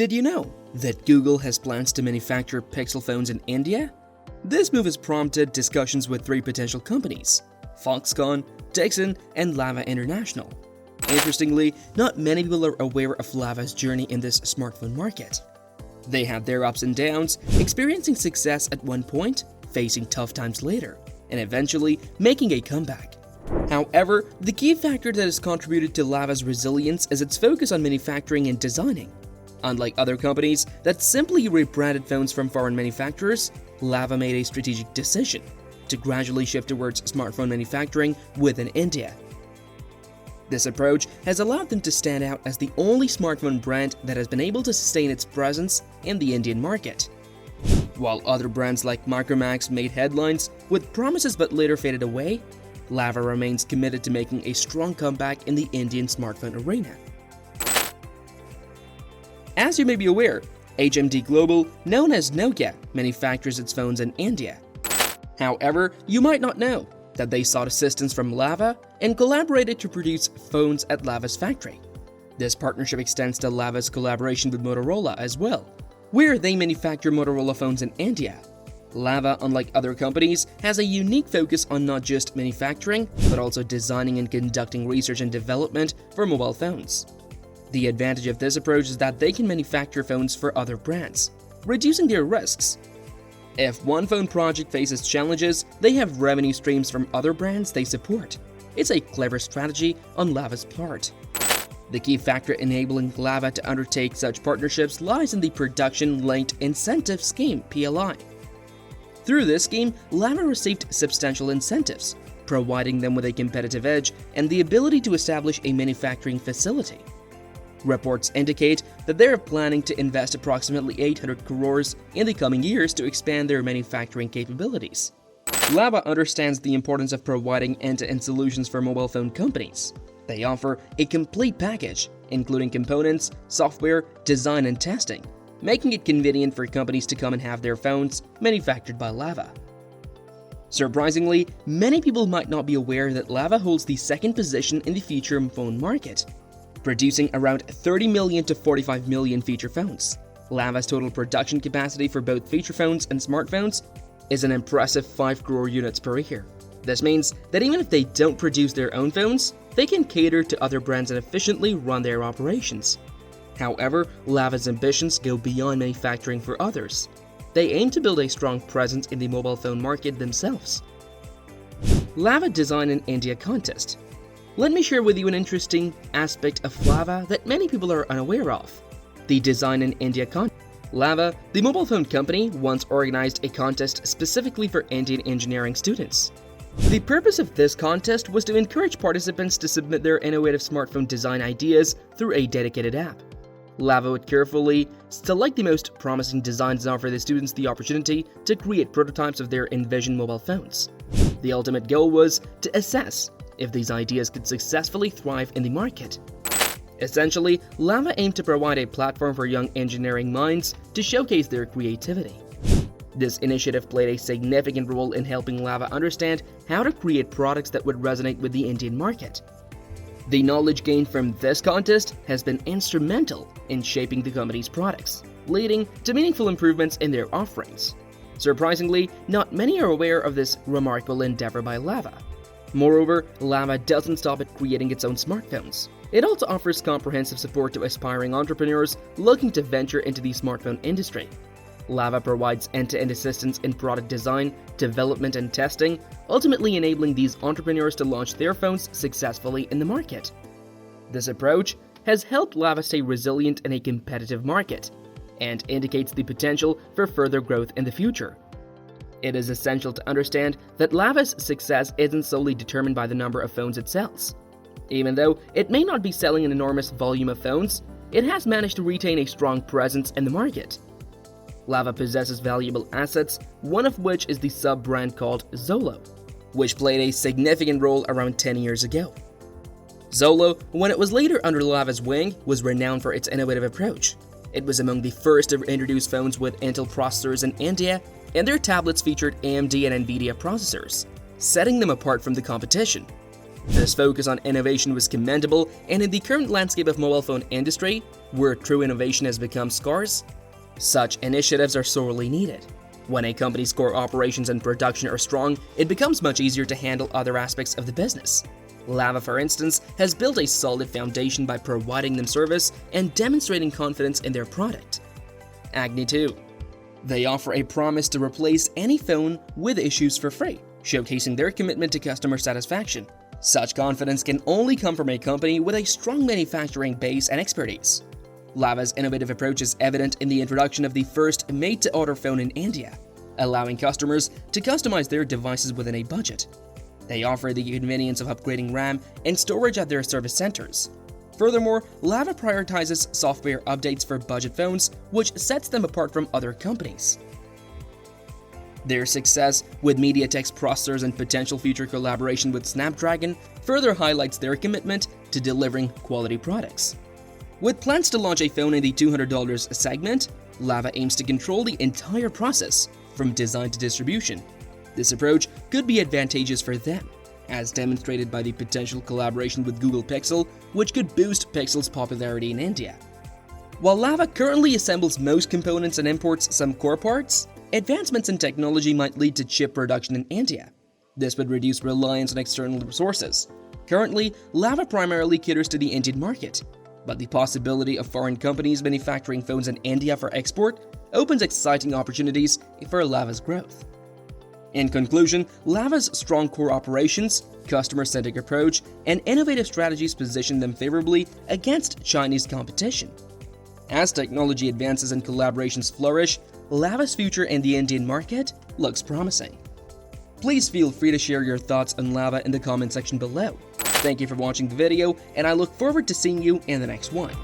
Did you know that Google has plans to manufacture Pixel phones in India? This move has prompted discussions with three potential companies: Foxconn, Dixon, and Lava International. Interestingly, not many people are aware of Lava's journey in this smartphone market. They had their ups and downs, experiencing success at one point, facing tough times later, and eventually making a comeback. However, the key factor that has contributed to Lava's resilience is its focus on manufacturing and designing. Unlike other companies that simply rebranded phones from foreign manufacturers, Lava made a strategic decision to gradually shift towards smartphone manufacturing within India. This approach has allowed them to stand out as the only smartphone brand that has been able to sustain its presence in the Indian market. While other brands like Micromax made headlines with promises but later faded away, Lava remains committed to making a strong comeback in the Indian smartphone arena. As you may be aware, HMD Global, known as Nokia, manufactures its phones in India. However, you might not know that they sought assistance from Lava and collaborated to produce phones at Lava's factory. This partnership extends to Lava's collaboration with Motorola as well, where they manufacture Motorola phones in India. Lava, unlike other companies, has a unique focus on not just manufacturing, but also designing and conducting research and development for mobile phones. The advantage of this approach is that they can manufacture phones for other brands, reducing their risks. If one phone project faces challenges, they have revenue streams from other brands they support. It's a clever strategy on Lava's part. The key factor enabling Lava to undertake such partnerships lies in the Production-Linked Incentive Scheme (PLI). Through this scheme, Lava received substantial incentives, providing them with a competitive edge and the ability to establish a manufacturing facility. Reports indicate that they are planning to invest approximately 800 crores in the coming years to expand their manufacturing capabilities. Lava understands the importance of providing end-to-end solutions for mobile phone companies. They offer a complete package, including components, software, design, and testing, making it convenient for companies to come and have their phones manufactured by Lava. Surprisingly, many people might not be aware that Lava holds the second position in the feature phone market, producing around 30 million to 45 million feature phones. Lava's total production capacity for both feature phones and smartphones is an impressive 5 crore units per year. This means that even if they don't produce their own phones, they can cater to other brands and efficiently run their operations. However, Lava's ambitions go beyond manufacturing for others. They aim to build a strong presence in the mobile phone market themselves. Lava Design in India Contest. Let me share with you an interesting aspect of Lava that many people are unaware of: the Design in India contest. Lava, the mobile phone company, once organized a contest specifically for Indian engineering students. The purpose of this contest was to encourage participants to submit their innovative smartphone design ideas through a dedicated app. Lava would carefully select the most promising designs and offer the students the opportunity to create prototypes of their envisioned mobile phones. The ultimate goal was to assess if these ideas could successfully thrive in the market. Essentially, Lava aimed to provide a platform for young engineering minds to showcase their creativity. This initiative played a significant role in helping Lava understand how to create products that would resonate with the Indian market. The knowledge gained from this contest has been instrumental in shaping the company's products, leading to meaningful improvements in their offerings. Surprisingly, not many are aware of this remarkable endeavor by Lava. Moreover, Lava doesn't stop at creating its own smartphones. It also offers comprehensive support to aspiring entrepreneurs looking to venture into the smartphone industry. Lava provides end-to-end assistance in product design, development, and testing, ultimately enabling these entrepreneurs to launch their phones successfully in the market. This approach has helped Lava stay resilient in a competitive market and indicates the potential for further growth in the future. It is essential to understand that Lava's success isn't solely determined by the number of phones it sells. Even though it may not be selling an enormous volume of phones, it has managed to retain a strong presence in the market. Lava possesses valuable assets, one of which is the sub-brand called Zolo, which played a significant role around 10 years ago. Zolo, when it was later under Lava's wing, was renowned for its innovative approach. It was among the first to introduce phones with Intel processors in India, and their tablets featured AMD and NVIDIA processors, setting them apart from the competition. This focus on innovation was commendable, and in the current landscape of mobile phone industry, where true innovation has become scarce, such initiatives are sorely needed. When a company's core operations and production are strong, it becomes much easier to handle other aspects of the business. Lava, for instance, has built a solid foundation by providing them service and demonstrating confidence in their product. Agni too. They offer a promise to replace any phone with issues for free, showcasing their commitment to customer satisfaction. Such confidence can only come from a company with a strong manufacturing base and expertise. Lava's innovative approach is evident in the introduction of the first made-to-order phone in India, allowing customers to customize their devices within a budget. They offer the convenience of upgrading RAM and storage at their service centers. Furthermore, Lava prioritizes software updates for budget phones, which sets them apart from other companies. Their success with MediaTek's processors and potential future collaboration with Snapdragon further highlights their commitment to delivering quality products. With plans to launch a phone in the $200 segment, Lava aims to control the entire process, from design to distribution. This approach could be advantageous for them, as demonstrated by the potential collaboration with Google Pixel, which could boost Pixel's popularity in India. While Lava currently assembles most components and imports some core parts, advancements in technology might lead to chip production in India. This would reduce reliance on external resources. Currently, Lava primarily caters to the Indian market, but the possibility of foreign companies manufacturing phones in India for export opens exciting opportunities for Lava's growth. In conclusion, Lava's strong core operations, customer-centric approach, and innovative strategies position them favorably against Chinese competition. As technology advances and collaborations flourish, Lava's future in the Indian market looks promising. Please feel free to share your thoughts on Lava in the comment section below. Thank you for watching the video, and I look forward to seeing you in the next one.